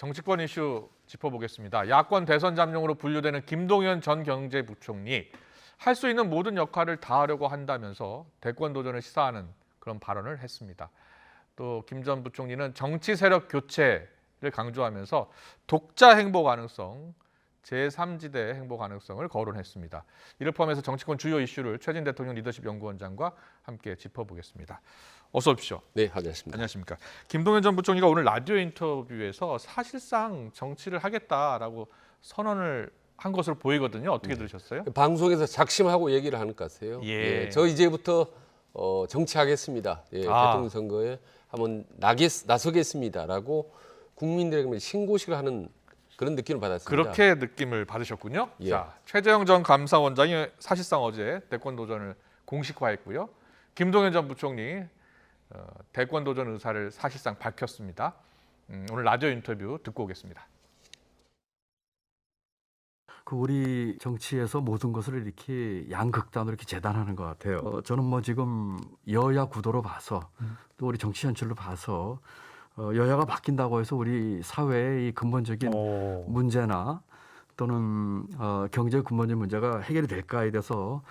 정치권 이슈 짚어보겠습니다. 야권 대선 잠룡으로 분류되는 김동연 전 경제부총리, 할 수 있는 모든 역할을 다하려고 한다면서 대권 도전을 시사하는 그런 발언을 했습니다. 또 김 전 부총리는 정치 세력 교체를 강조하면서 독자 행보 가능성, 제3지대 행보 가능성을 거론했습니다. 이를 포함해서 정치권 주요 이슈를 최진 대통령 리더십 연구원장과 함께 짚어보겠습니다. 어서 오십시오. 네, 안녕하십니까. 안녕하십니까. 김동연 전 부총리가 오늘 라디오 인터뷰에서 사실상 정치를 하겠다라고 선언을 한 것으로 보이거든요. 어떻게 들으셨어요? 방송에서 작심하고 얘기를 하는 것 같아요. 예. 저 이제부터 정치하겠습니다. 대통령 선거에 한번 나서겠습니다라고 국민들에게 신고식을 하는 그런 느낌을 받았습니다. 그렇게 느낌을 받으셨군요. 예. 자, 최재형 전 감사원장이 사실상 어제 대권 도전을 공식화했고요. 김동연 전 부총리 대권 도전 의사를 사실상 밝혔습니다. 오늘 라디오 인터뷰 듣고 오겠습니다. 우리 정치에서 모든 것을 이렇게 양극단으로 이렇게 재단하는 것 같아요. 저는 뭐 지금 여야 구도로 봐서 또 우리 정치 현실로 봐서 여야가 바뀐다고 해서 우리 사회의 이 근본적인 문제나 또는 경제 근본적인 문제가 해결이 될까에 대해서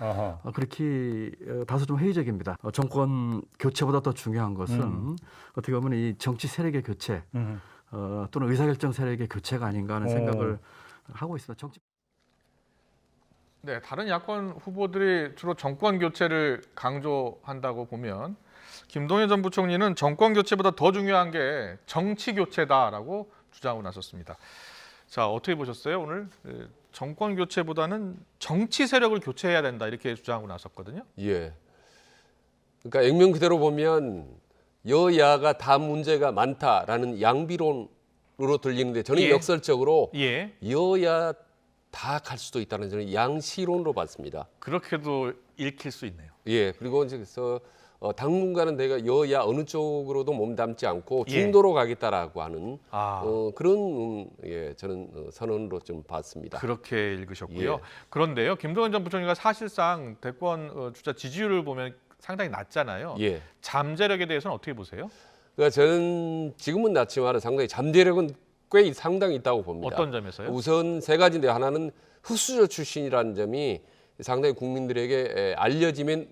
그렇게 다소 좀 회의적입니다. 정권 교체보다 더 중요한 것은 어떻게 보면 이 정치 세력의 교체 또는 의사결정 세력의 교체가 아닌가 하는 생각을 하고 있습니다. 네, 다른 야권 후보들이 주로 정권 교체를 강조한다고 보면 김동연 전 부총리는 정권 교체보다 더 중요한 게 정치 교체다라고 주장하고 나섰습니다. 자, 어떻게 보셨어요? 오늘 정권 교체보다는 정치 세력을 교체해야 된다 이렇게 주장하고 나섰거든요. 예. 그러니까 액면 그대로 보면 여야가 다 문제가 많다라는 양비론으로 들리는데 저는 예. 역설적으로 예, 여야 다 갈 수도 있다는 저는 양시론으로 봤습니다. 그렇게도 읽힐 수 있네요. 예. 그리고 이제 그래서 당분간은 내가 여야 어느 쪽으로도 몸담지 않고 예. 중도로 가겠다라고 하는 그런 저는 선언으로 좀 봤습니다. 그렇게 읽으셨고요. 예. 그런데요, 김동연 전 부총리가 사실상 대권 주자 지지율을 보면 상당히 낮잖아요. 예. 잠재력에 대해서는 어떻게 보세요? 그러니까 저는 지금은 낮지만 상당히 잠재력은 꽤 상당히 있다고 봅니다. 어떤 점에서요? 우선 세 가지인데 하나는 흑수저 출신이라는 점이 상당히 국민들에게 알려지면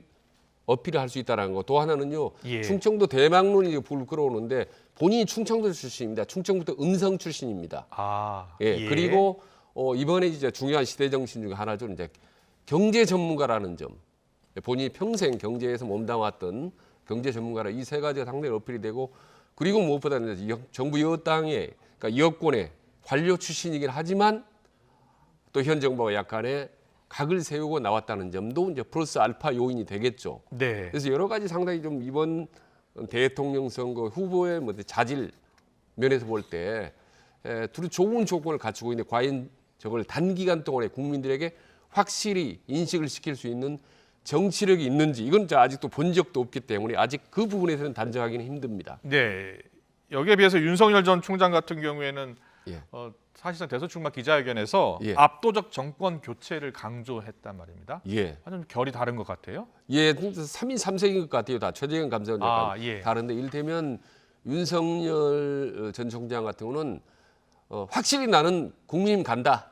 어필을 할 수 있다는 거. 또 하나는요. 예. 충청도 대망론이 불 끌어오는데 본인이 충청도 출신입니다. 충청부터 음성 출신입니다. 예. 그리고 이번에 이제 중요한 시대 정신 중에 하나죠. 이제 경제 전문가라는 점. 본인이 평생 경제에서 몸담았던 경제 전문가라 이 세 가지가 상당히 어필이 되고 그리고 무엇보다는 이제 정부 여당의 그러니까 여권의 관료 출신이긴 하지만 또 현 정부와 약간의 각을 세우고 나왔다는 점도 이제 플러스 알파 요인이 되겠죠. 네. 그래서 여러 가지 상당히 좀 이번 대통령 선거 후보의 뭐 자질 면에서 볼 때 둘이 좋은 조건을 갖추고 있는데 과연 저걸 단기간 동안에 국민들에게 확실히 인식을 시킬 수 있는 정치력이 있는지 이건 아직도 본 적도 없기 때문에 아직 그 부분에서는 단정하기는 힘듭니다. 네. 여기에 비해서 윤석열 전 총장 같은 경우에는 예. 사실상 대선 출마 기자회견에서 예. 압도적 정권 교체를 강조했단 말입니다. 예. 좀 결이 다른 것 같아요. 예, 3인 3색인 것 같아요. 다 최재형 감사원장 예. 다른데 이를테면 윤석열 전 총장 같은 경우는 확실히 나는 국민님 간다.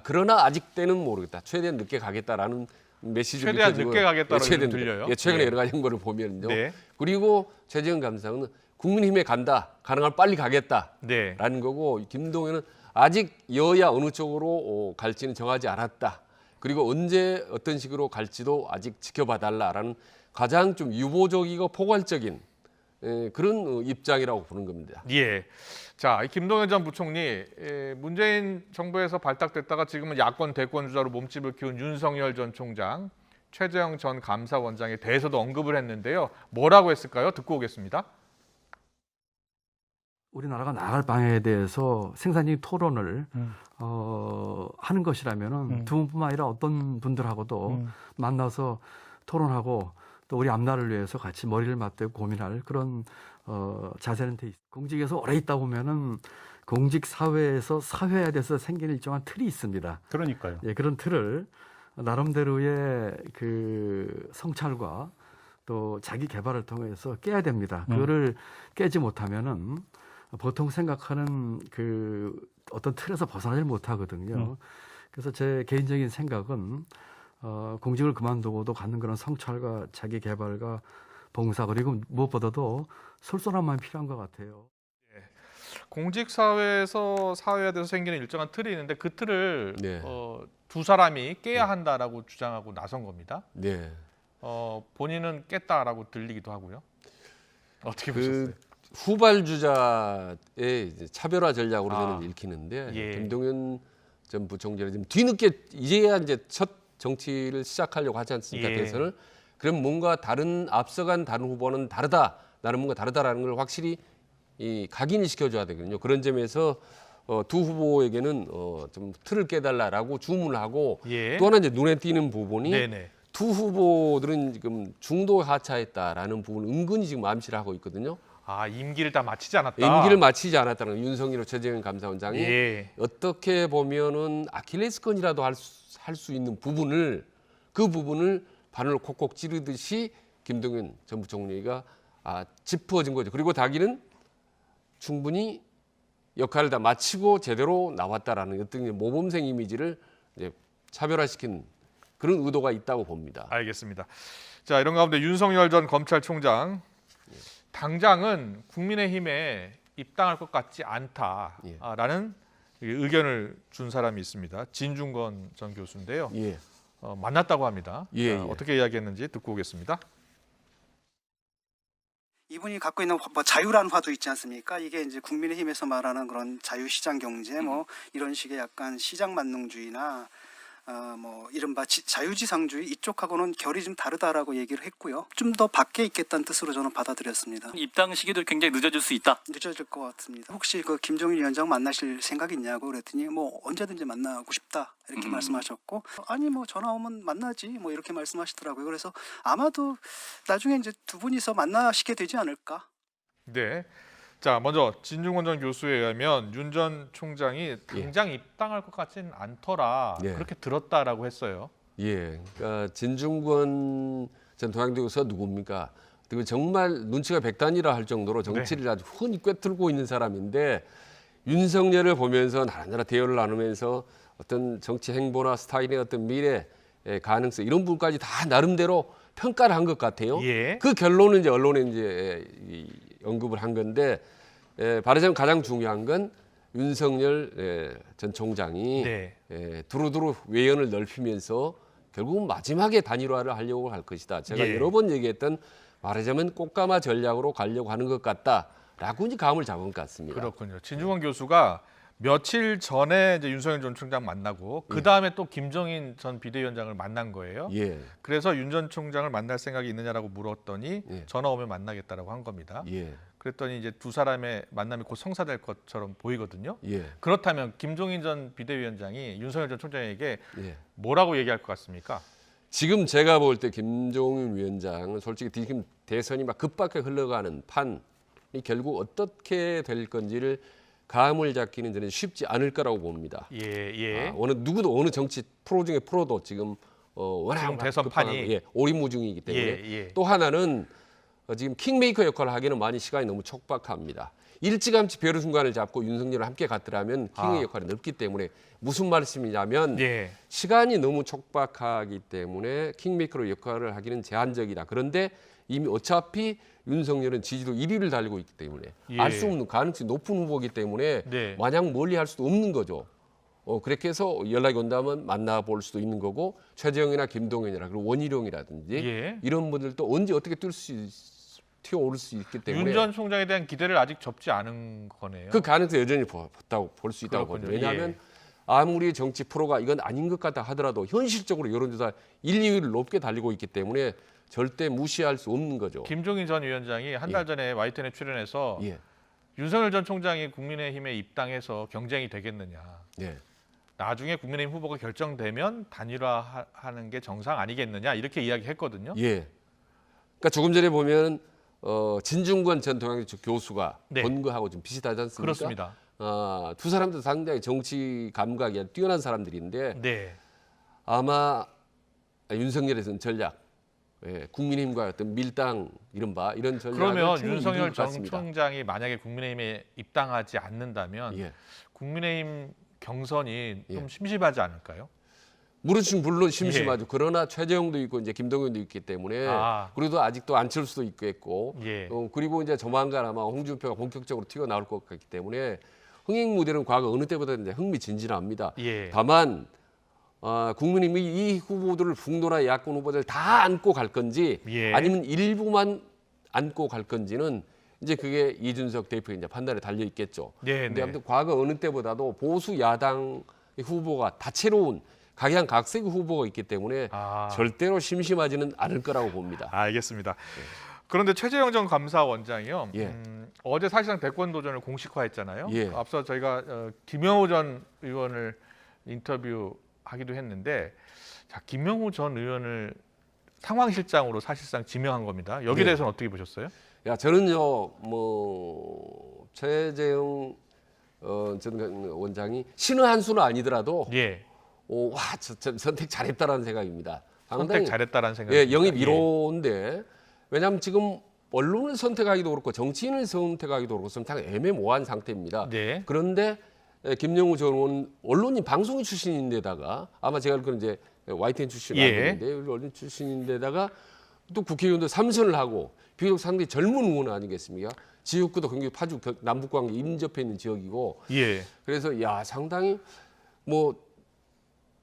그러나 아직 때는 모르겠다. 최대한 늦게 가겠다라는 메시지를 최대한 늦게 가겠다라고 들려요. 예, 최근에 예. 여러 가지 행보를 보면요. 네. 그리고 최재형 감사원은 국민힘에 간다. 가능하면 빨리 가겠다라는 네. 거고 김동연은 아직 여야 어느 쪽으로 갈지는 정하지 않았다. 그리고 언제 어떤 식으로 갈지도 아직 지켜봐 달라라는 가장 좀 유보적이고 포괄적인 그런 입장이라고 보는 겁니다. 예. 자, 김동연 전 부총리, 문재인 정부에서 발탁됐다가 지금은 야권 대권 주자로 몸집을 키운 윤석열 전 총장, 최재형 전 감사원장에 대해서도 언급을 했는데요. 뭐라고 했을까요? 듣고 오겠습니다. 우리나라가 나갈 방향에 대해서 생산적인 토론을 하는 것이라면은 두 분뿐만 아니라 어떤 분들하고도 만나서 토론하고 또 우리 앞날을 위해서 같이 머리를 맞대고 고민할 그런 자세는 돼 있습니다. 공직에서 오래 있다 보면은 공직 사회에서 사회에 대해서 생기는 일정한 틀이 있습니다. 그러니까요. 예, 그런 틀을 나름대로의 그 성찰과 또 자기 개발을 통해서 깨야 됩니다. 그거를 깨지 못하면은 보통 생각하는 그 어떤 틀에서 벗어나질 못하거든요. 그래서 제 개인적인 생각은 공직을 그만두고도 갖는 그런 성찰과 자기 개발과 봉사 그리고 무엇보다도 솔선함만 필요한 것 같아요. 공직 사회에서 사회에 대해서 생기는 일정한 틀이 있는데 그 틀을 네. 두 사람이 깨야 한다라고 주장하고 나선 겁니다. 네. 본인은 깼다라고 들리기도 하고요. 어떻게 보셨어요? 그 후발주자의 이제 차별화 전략으로 저는 읽히는데 예. 김동연 전 부총재는 지금 뒤늦게 이제야 이제 첫 정치를 시작하려고 하지 않습니까? 예. 대선을. 그럼 뭔가 다른 앞서간 다른 후보는 다르다. 나는 뭔가 다르다라는 걸 확실히 각인을 시켜줘야 되거든요. 그런 점에서 두 후보에게는 좀 틀을 깨달라라고 주문을 하고 예. 또 하나 이제 눈에 띄는 부분이 네네. 두 후보들은 지금 중도 하차했다라는 부분 은근히 지금 암시를 하고 있거든요. 임기를 다 마치지 않았다. 임기를 마치지 않았다는 윤석열 최재형 감사원장이 예. 어떻게 보면은 아킬레스건이라도 할 수 있는 부분을 그 부분을 바늘로 콕콕 찌르듯이 김동연 전 부총리가 짚어진 거죠. 그리고 자기는 충분히 역할을 다 마치고 제대로 나왔다라는 어떤 모범생 이미지를 이제 차별화시킨 그런 의도가 있다고 봅니다. 알겠습니다. 자, 이런 가운데 윤석열 전 검찰총장 당장은 국민의힘에 입당할 것 같지 않다라는 의견을 준 사람이 있습니다. 진중권 전 교수인데요. 예. 만났다고 합니다. 예, 자, 예. 어떻게 이야기했는지 듣고 오겠습니다. 이분이 갖고 있는 자유라는 화두 있지 않습니까? 이게 이제 국민의힘에서 말하는 그런 자유시장 경제 이런 식의 약간 시장 만능주의나 이른바 자유지상주의 이쪽하고는 결이 좀 다르다라고 얘기를 했고요. 좀 더 밖에 있겠다는 뜻으로 저는 받아들였습니다. 입당 시기도 굉장히 늦어질 수 있다. 늦어질 것 같습니다. 혹시 그 김종인 위원장 만나실 생각 있냐고 그랬더니 언제든지 만나고 싶다 이렇게 말씀하셨고 아니 전화 오면 만나지 이렇게 말씀하시더라고요. 그래서 아마도 나중에 이제 두 분이서 만나시게 되지 않을까. 네. 자, 먼저 진중권 전 교수에 의하면 윤 전 총장이 당장 입당할 것 같지는 않더라. 예. 그렇게 들었다라고 했어요. 예, 그러니까 진중권 전 동양대교수가 누굽니까? 그리고 정말 눈치가 백단이라 할 정도로 정치를 아주 흔히 꿰뚫고 있는 사람인데 윤석열을 보면서 나란나라 대화를 나누면서 어떤 정치 행보나 스타일의 어떤 미래 가능성 이런 부분까지 다 나름대로 평가를 한 것 같아요. 예. 그 결론은 이제 언론에 이제 언급을 한 건데 말하자면 가장 중요한 건 윤석열 전 총장이 네. 두루두루 외연을 넓히면서 결국은 마지막에 단일화를 하려고 할 것이다. 제가 예. 여러 번 얘기했던 말하자면 꽃가마 전략으로 가려고 하는 것 같다라고 이제 감을 잡은 것 같습니다. 그렇군요. 진중권 교수가 며칠 전에 이제 윤석열 전 총장 만나고 그 다음에 또 김종인 전 비대위원장을 만난 거예요. 예, 그래서 윤 전 총장을 만날 생각이 있느냐라고 물었더니 예. 전화 오면 만나겠다라고 한 겁니다. 예, 그랬더니 이제 두 사람의 만남이 곧 성사될 것처럼 보이거든요. 예, 그렇다면 김종인 전 비대위원장이 윤석열 전 총장에게 예. 뭐라고 얘기할 것 같습니까? 지금 제가 볼 때 김종인 위원장은 솔직히 지금 대선이 막 급박하게 흘러가는 판이 결국 어떻게 될 건지를 감을 잡기는 저는 쉽지 않을 거라고 봅니다. 예. 어느 정치 프로 중에 프로도 지금 워낙 지금 대선판이 오리무중이기 때문에 예. 또 하나는 지금 킹메이커 역할을 하기에는 많이 시간이 너무 촉박합니다. 일찌감치 벼르 순간을 잡고 윤석열을 함께 갔더라면 킹의 역할이 넓기 때문에 무슨 말씀이냐면 예. 시간이 너무 촉박하기 때문에 킹메이커로 역할을 하기는 제한적이다. 그런데 이미 어차피 윤석열은 지지도 1위를 달리고 있기 때문에 예. 알 수 없는 가능성이 높은 후보이기 때문에 네. 마냥 멀리 할 수도 없는 거죠. 그렇게 해서 연락이 온다면 만나볼 수도 있는 거고 최재형이나 김동연이나 그리고 원희룡이라든지 예. 이런 분들도 언제 어떻게 튀어오를 수 있기 때문에 윤 전 총장에 대한 기대를 아직 접지 않은 거네요. 그 가능성 여전히 봤다고 볼 수 있다고 그렇군요. 봅니다. 왜냐하면 예. 아무리 정치 프로가 이건 아닌 것 같다 하더라도 현실적으로 여론조사 1, 2위를 높게 달리고 있기 때문에 절대 무시할 수 없는 거죠. 김종인 전 위원장이 한 달 전에 YTN에 출연해서 예. 윤석열 전 총장이 국민의힘에 입당해서 경쟁이 되겠느냐. 예. 나중에 국민의힘 후보가 결정되면 단일화하는 게 정상 아니겠느냐 이렇게 이야기했거든요. 예. 그러니까 조금 전에 보면 진중권 전 동양대 교수가 네. 본 거하고 좀 비슷하지 않습니까? 그렇습니다. 두 사람도 상당히 정치 감각이 뛰어난 사람들인데 네. 아마 윤석열에서는 전략, 국민의힘과 어떤 밀당 이른바 이런 전략을 그러면 충분히 윤석열 이룰 것 전 같습니다. 총장이 만약에 국민의힘에 입당하지 않는다면 예. 국민의힘 경선이 예. 좀 심심하지 않을까요? 물론 심심하죠. 그러나 최재형도 있고 이제 김동연도 있기 때문에 그래도 아직도 안철수도 있겠고 예. 그리고 이제 조만간 아마 홍준표가 본격적으로 튀어나올 것 같기 때문에 흥행 무대는 과거 어느 때보다 이제 흥미진진합니다. 예. 다만 국민의힘이 이 후보들을 북노라 야권 후보들 다 안고 갈 건지 예. 아니면 일부만 안고 갈 건지는 이제 그게 이준석 대표의 이제 판단에 달려 있겠죠. 네, 근데 네. 아무튼 과거 어느 때보다도 보수 야당 후보가 다채로운 각양각색의 후보가 있기 때문에 절대로 심심하지는 않을 거라고 봅니다. 알겠습니다. 그런데 최재형 전 감사원장이요. 예. 어제 사실상 대권 도전을 공식화했잖아요. 예. 앞서 저희가 김영우 전 의원을 인터뷰하기도 했는데, 자, 김영우 전 의원을 상황실장으로 사실상 지명한 겁니다. 여기에 예. 대해서는 어떻게 보셨어요? 저는요, 최재형 전 원장이 신의 한 수는 아니더라도 예. 저 선택 잘했다라는 생각입니다. 선택 잘했다라는 생각이. 예, 영입 1호인데 왜냐하면 지금 언론을 선택하기도 그렇고 정치인을 선택하기도 그렇고 상당히 애매모호한 상태입니다. 네. 그런데 김영우 전 의원 언론인 방송인 출신인데다가 아마 제가 알기로는 이제 YTN 출신 아닌데 언론 출신인데다가 또 국회의원도 3선을 하고 비교적 상당히 젊은 의원 아니겠습니까? 지역구도 굉장히 파주 남북관계 인접해 있는 지역이고 예. 그래서 상당히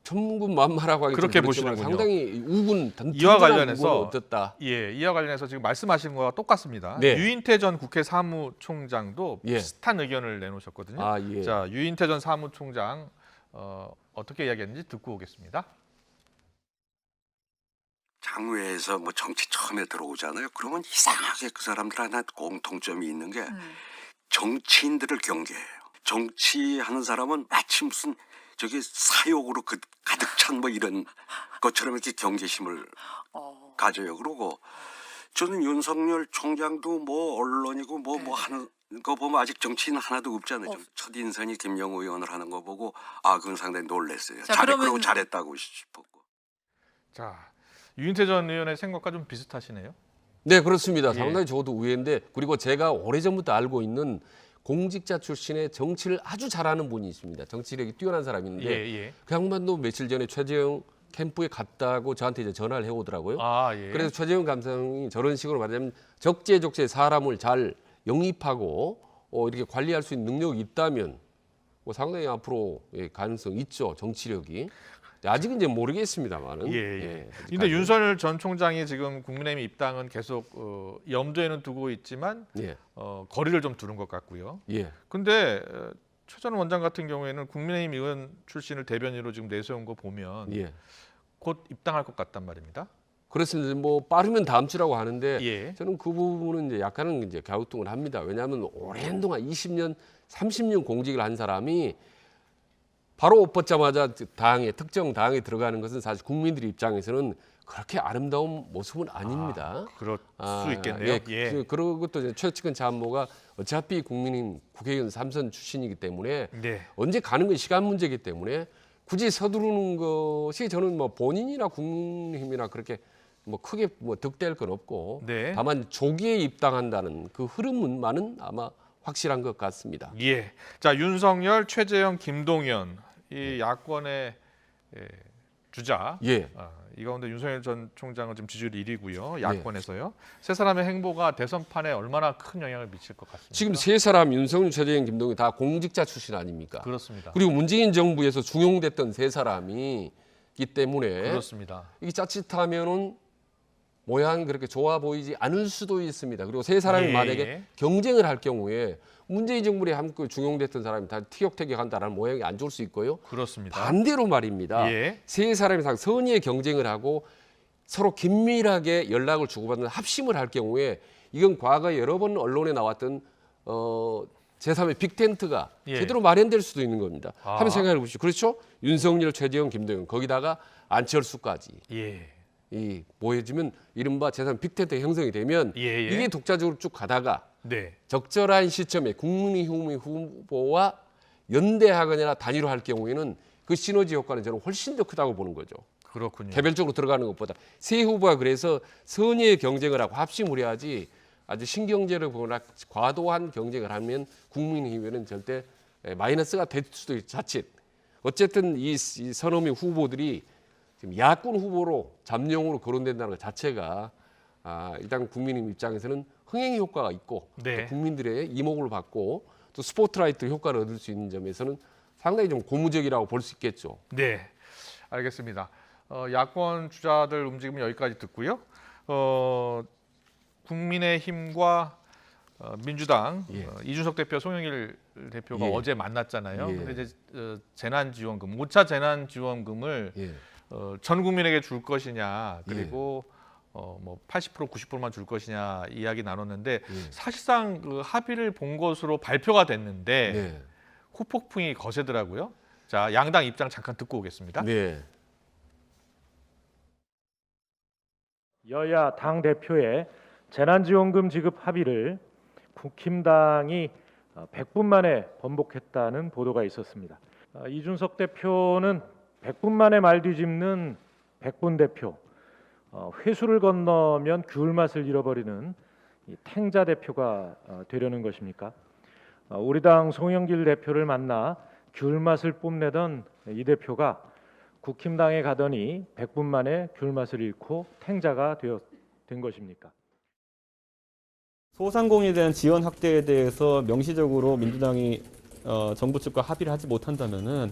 천군만마라고 하기 그렇게 그렇지만 보시는군요. 상당히 우군 이와 관련해서 어떻다. 예, 이와 관련해서 지금 말씀하신 거와 똑같습니다. 네. 유인태 전 국회 사무총장도 예. 비슷한 의견을 내놓으셨거든요. 예. 자, 유인태 전 사무총장 어떻게 이야기했는지 듣고 오겠습니다. 장외에서 정치 처음에 들어오잖아요. 그러면 이상하게 그 사람들한테 공통점이 있는 게 정치인들을 경계해요. 정치하는 사람은 마치 무슨 사욕으로 가득 찬 이런 것처럼 이렇게 경계심을 가져요. 그러고 저는 윤석열 총장도 언론이고 하는 거 보면 아직 정치인 하나도 없잖아요. 첫 인선이 김영우 의원을 하는 거 보고 그건 상당히 놀랐어요. 그러고 잘했다고 싶었고. 자, 유인태 전 의원의 생각과 좀 비슷하시네요. 네, 그렇습니다. 상당히 저도 의외인데 그리고 제가 오래전부터 알고 있는 공직자 출신의 정치를 아주 잘하는 분이 있습니다. 정치력이 뛰어난 사람인데 그 양반도 며칠 전에 최재형 캠프에 갔다고 저한테 이제 전화를 해오더라고요. 그래서 최재형 감사원이 저런 식으로 말하자면 적재적소에 사람을 잘 영입하고 이렇게 관리할 수 있는 능력이 있다면 상당히 앞으로 가능성 있죠. 정치력이. 아직은 이제 모르겠습니다만은. 근데 윤석열 전 총장이 지금 국민의힘 입당은 계속 염두에는 두고 있지만 거리를 좀 두는 것 같고요. 근데 최 전 원장 같은 경우에는 국민의힘 의원 출신을 대변인으로 지금 내세운 거 보면 곧 입당할 것 같단 말입니다. 그렇습니다. 빠르면 다음 주라고 하는데 저는 그 부분은 이제 약간은 이제 갸우뚱을 합니다. 왜냐하면 오랜 동안 20년, 30년 공직을 한 사람이 바로 옷 벗자마자 특정 당에 들어가는 것은 사실 국민들 입장에서는 그렇게 아름다운 모습은 아닙니다. 그럴 수 있겠네요. 그리고 또 최측근 참모가 어차피 국민의힘 국회의원 3선 출신이기 때문에 언제 가는 건 시간 문제이기 때문에 굳이 서두르는 것이 저는 본인이나 국민의힘이나 그렇게 크게 득대할 건 없고 다만 조기에 입당한다는 그 흐름만은 아마 확실한 것 같습니다. 자, 윤석열, 최재형, 김동연 이 야권의 주자. 이 가운데 윤석열 전 총장은 지금 지지율 1위고요. 야권에서요. 세 사람의 행보가 대선판에 얼마나 큰 영향을 미칠 것 같습니다. 지금 세 사람 윤석열, 최재형, 김동연 다 공직자 출신 아닙니까? 그렇습니다. 그리고 문재인 정부에서 중용됐던 세 사람이기 때문에 그렇습니다. 이게 자칫하면은 모양이 그렇게 좋아 보이지 않을 수도 있습니다. 그리고 세 사람이 만약에 경쟁을 할 경우에 문재인 정부에 함께 중용됐던 사람이 다 티격태격한다라는 모양이 안 좋을 수 있고요. 그렇습니다. 반대로 말입니다. 세 사람이 선의의 경쟁을 하고 서로 긴밀하게 연락을 주고받는 합심을 할 경우에 이건 과거 여러 번 언론에 나왔던 제3의 빅텐트가 제대로 마련될 수도 있는 겁니다. 한번 생각해 보시죠. 그렇죠? 윤석열, 최재형, 김동연 거기다가 안철수까지. 이 모여지면 이른바 제3 빅텐트 형성이 되면 이게 독자적으로 쭉 가다가 적절한 시점에 국민의힘 후보와 연대하거나 단일화할 경우에는 그 시너지 효과는 저는 훨씬 더 크다고 보는 거죠. 그렇군요. 개별적으로 들어가는 것보다 세 후보가 그래서 선의의 경쟁을 하고 합심을 해야지 아주 신경제를 보거나 과도한 경쟁을 하면 국민의힘에는 절대 마이너스가 될 수도 있고 자칫 어쨌든 이 서너명 후보들이 지금 야권 후보로 잠룡으로 거론된다는 것 자체가 일단 국민의힘 입장에서는 흥행 효과가 있고 네. 또 국민들의 이목을 받고 또 스포트라이트 효과를 얻을 수 있는 점에서는 상당히 좀 고무적이라고 볼 수 있겠죠. 네, 알겠습니다. 야권 주자들 움직임은 여기까지 듣고요. 국민의힘과 민주당 이준석 대표, 송영길 대표가 예. 어제 만났잖아요. 예. 근데 이제 재난지원금, 5차 재난지원금을 예. 전 국민에게 줄 것이냐, 그리고 뭐 80% 90%만 줄 것이냐 이야기 나눴는데 사실상 그 합의를 본 것으로 발표가 됐는데 네. 후폭풍이 거세더라고요. 자, 양당 입장 잠깐 듣고 오겠습니다. 네. 여야 당 대표의 재난지원금 지급 합의를 국힘당이 100분 만에 번복했다는 보도가 있었습니다. 이준석 대표는 100분 만에 말 뒤집는 100분 대표, 회수를 건너면 귤 맛을 잃어버리는 이 탱자 대표가 되려는 것입니까? 우리 당 송영길 대표를 만나 귤 맛을 뽐내던 이 대표가 국힘당에 가더니 100분 만에 귤 맛을 잃고 탱자가 된 것입니까? 소상공인에 대한 지원 확대에 대해서 명시적으로 민주당이 정부 측과 합의를 하지 못한다면은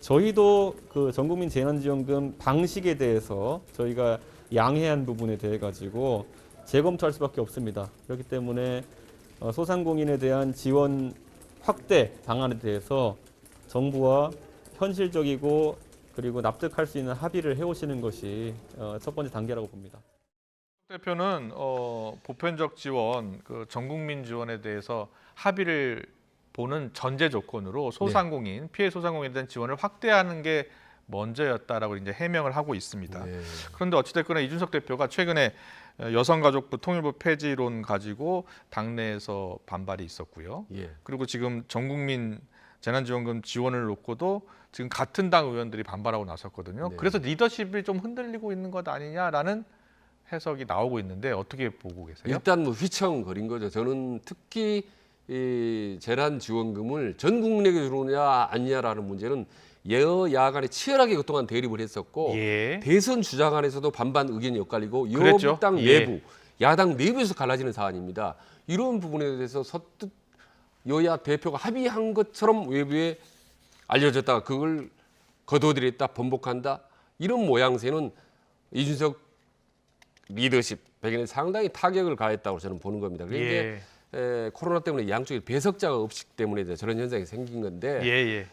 저희도 그 전국민 재난지원금 방식에 대해서 저희가 양해한 부분에 대해 가지고 재검토할 수밖에 없습니다. 그렇기 때문에 소상공인에 대한 지원 확대 방안에 대해서 정부와 현실적이고 그리고 납득할 수 있는 합의를 해오시는 것이 첫 번째 단계라고 봅니다. 대표는 보편적 지원, 그 전국민 지원에 대해서 합의를 보는 전제 조건으로 소상공인, 피해 소상공인에 대한 지원을 확대하는 게 먼저였다라고 이제 해명을 하고 있습니다. 네. 그런데 어찌됐거나 이준석 대표가 최근에 여성가족부 통일부 폐지론 가지고 당내에서 반발이 있었고요. 예. 그리고 지금 전국민 재난지원금 지원을 놓고도 지금 같은 당 의원들이 반발하고 나섰거든요. 네. 그래서 리더십이 좀 흔들리고 있는 것 아니냐라는 해석이 나오고 있는데 어떻게 보고 계세요? 일단 뭐 휘청거린 거죠. 저는 특히 이 재난지원금을 전 국민에게 주느냐 아니냐라는 문제는 여야 간에 치열하게 그동안 대립을 했었고 예. 대선 주장 안에서도 반반 의견이 엇갈리고 그랬죠. 여당 예. 내부, 야당 내부에서 갈라지는 사안입니다. 이런 부분에 대해서 서뜻 여야 대표가 합의한 것처럼 외부에 알려졌다가 그걸 거둬들였다, 번복한다 이런 모양새는 이준석 리더십 백에는 상당히 타격을 가했다고 저는 보는 겁니다. 그런데 코로나 때문에 양쪽에 배석자가 없기 때문에 저런 현상이 생긴 건데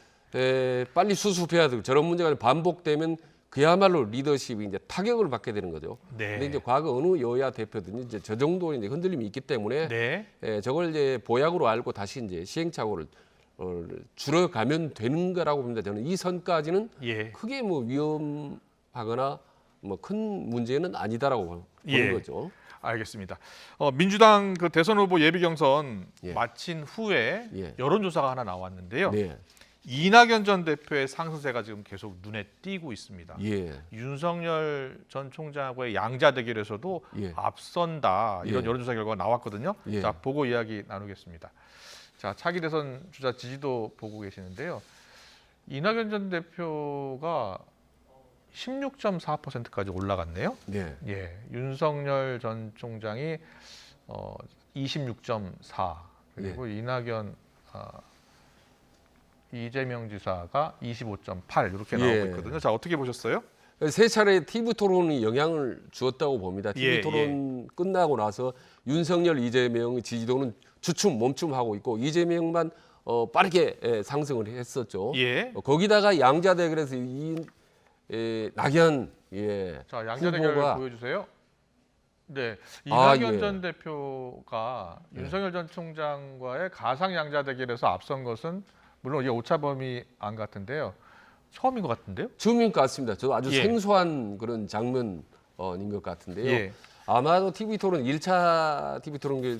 빨리 수습해야 되고 저런 문제가 반복되면 그야말로 리더십이 이제 타격을 받게 되는 거죠. 네. 근데 이제 과거 어느 여야 대표든지 이제 저 정도의 이제 흔들림이 있기 때문에 저걸 이제 보약으로 알고 다시 이제 시행착오를 줄여가면 되는 거라고 봅니다. 저는 이 선까지는 크게 뭐 위험하거나 뭐 큰 문제는 아니다라고 보는 거죠. 알겠습니다. 민주당 그 대선 후보 예비 경선 예. 마친 후에 예. 여론조사가 하나 나왔는데요. 네. 이낙연 전 대표의 상승세가 지금 계속 눈에 띄고 있습니다. 예. 윤석열 전 총장하고의 양자 대결에서도 예. 앞선다 이런 예. 여론조사 결과가 나왔거든요. 예. 자, 보고 이야기 나누겠습니다. 자, 차기 대선 주자 지지도 보고 계시는데요. 이낙연 전 대표가 16.4%까지 올라갔네요. 네. 예, 윤석열 전 총장이 26.4 그리고 이낙연 이재명 지사가 25.8 이렇게 나오고 있거든요. 자, 어떻게 보셨어요? 세 차례 TV 토론이 영향을 주었다고 봅니다. TV 토론 끝나고 나서 윤석열, 이재명의 지지도는 주춤, 멈춤하고 있고 이재명만 빠르게 상승을 했었죠. 거기다가 양자 대결에서 낙연 자, 양자 대결 후보가 보여주세요. 네, 이낙연 예. 전 대표가 윤석열 전 총장과의 가상 양자 대결에서 앞선 것은 물론 이게 오차 범위 안 같은데요. 처음인 것 같은데요? 처음인 것 같습니다. 저 아주 예. 생소한 그런 장면인 것 같은데요. 아마도 TV 토론 1차 TV 토론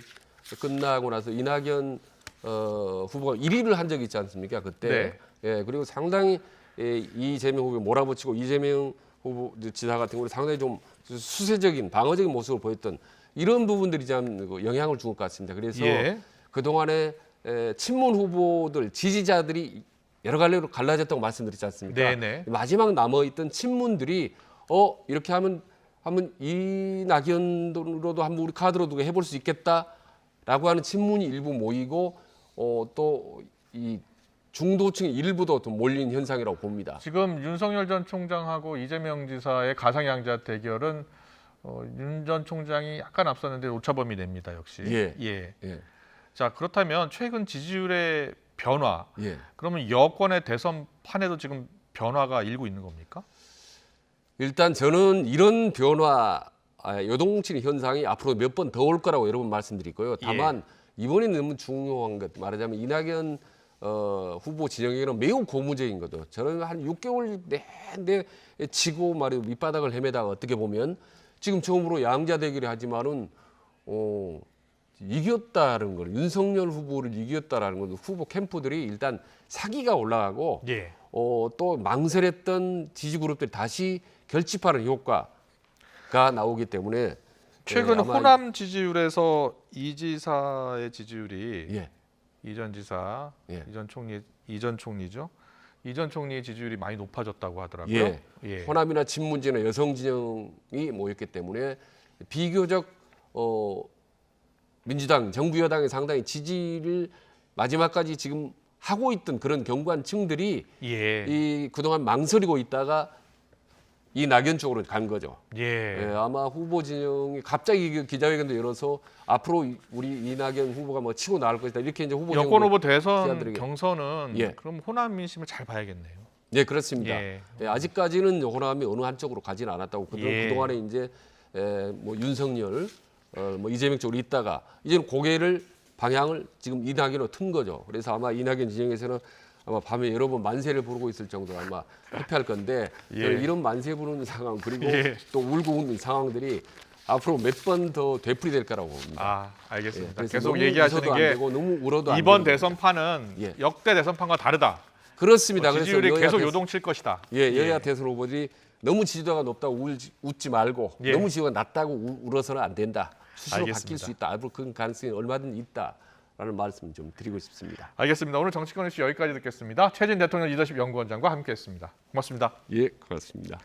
끝나고 나서 이낙연 후보가 1위를 한 적이 있지 않습니까? 그때. 예, 그리고 상당히 이재명 후보 몰아붙이고 이재명 후보 지사 같은 경우는 상당히 좀 수세적인 방어적인 모습을 보였던 이런 부분들이 참 영향을 준 것 같습니다. 그래서 예. 그동안에 친문 후보들 지지자들이 여러 갈래로 갈라졌다고 말씀드렸지 않습니까? 네네. 마지막 남아있던 친문들이 이렇게 하면 이낙연으로도 한번 우리 카드로 두고 해볼 수 있겠다라고 하는 친문이 일부 모이고 또 이 중도층 일부도 좀 몰린 현상이라고 봅니다. 지금 윤석열 전 총장하고 이재명 지사의 가상양자 대결은 윤 전 총장이 약간 앞섰는데 오차범위 냅니다. 역시. 예. 자, 그렇다면 최근 지지율의 변화. 예. 그러면 여권의 대선 판에도 지금 변화가 일고 있는 겁니까? 일단 저는 이런 변화, 요동치는 현상이 앞으로 몇 번 더 올 거라고 여러 번 말씀드리고요. 다만 이번에 너무 중요한 것, 말하자면 이낙연 후보 진영에게는 매우 고무적인 거죠. 저는 한 6개월 내내 지고 말이야 밑바닥을 헤매다가 어떻게 보면 지금 처음으로 양자 대결을 하지만은 이겼다는 걸, 윤석열 후보를 이겼다라는 건 후보 캠프들이 일단 사기가 올라가고 예. 또 망설였던 지지 그룹들이 다시 결집하는 효과가 나오기 때문에 최근 아마 호남 지지율에서 이 지사의 지지율이 예. 이전 지사, 예. 이전 총리죠. 이전 총리의 지지율이 많이 높아졌다고 하더라고요. 예. 호남이나 친문지나 여성 진영이 모였기 때문에 비교적 민주당, 정부 여당이 상당히 지지를 마지막까지 지금 하고 있던 그런 경관 층들이 이 그동안 망설이고 있다가 이 낙연 쪽으로 간 거죠. 아마 후보 진영이 갑자기 기자회견도 열어서 앞으로 우리 이낙연 후보가 뭐 치고 나갈 것이다 이렇게 이제 후보 여권 후보 대선 기자들에게. 경선은 그럼 호남 민심을 잘 봐야겠네요. 네, 그렇습니다. 아직까지는 호남이 어느 한쪽으로 가지는 않았다고 그동안에 이제 뭐 윤석열, 뭐 이재명 쪽으로 있다가 이제는 고개를 방향을 지금 이낙연으로 튼 거죠. 그래서 아마 이낙연 진영에서는 아마 밤에 여러 번 만세를 부르고 있을 정도로 아마 회피할 건데 이런 만세 부르는 상황 그리고 또 울고 웃는 상황들이 앞으로 몇 번 더 되풀이될 거라고 봅니다. 알겠습니다. 그래서 계속 너무 얘기하시는 웃어도 안 게 되고 너무 울어도 안 이번 되는 대선판은 역대 대선판과 다르다. 그렇습니다. 지지율이 그래서 계속 요동칠 것이다. 여야 대선 후보들이 너무 지지도가 높다고 웃지 말고 너무 지지도가 낮다고 울어서는 안 된다. 수시로 바뀔 수 있다. 앞으로 그 가능성이 얼마든지 있다라는 말씀 좀 드리고 싶습니다. 알겠습니다. 오늘 정치권 이슈 여기까지 듣겠습니다. 최진 대통령 리더십 연구원장과 함께했습니다. 고맙습니다. 예, 고맙습니다.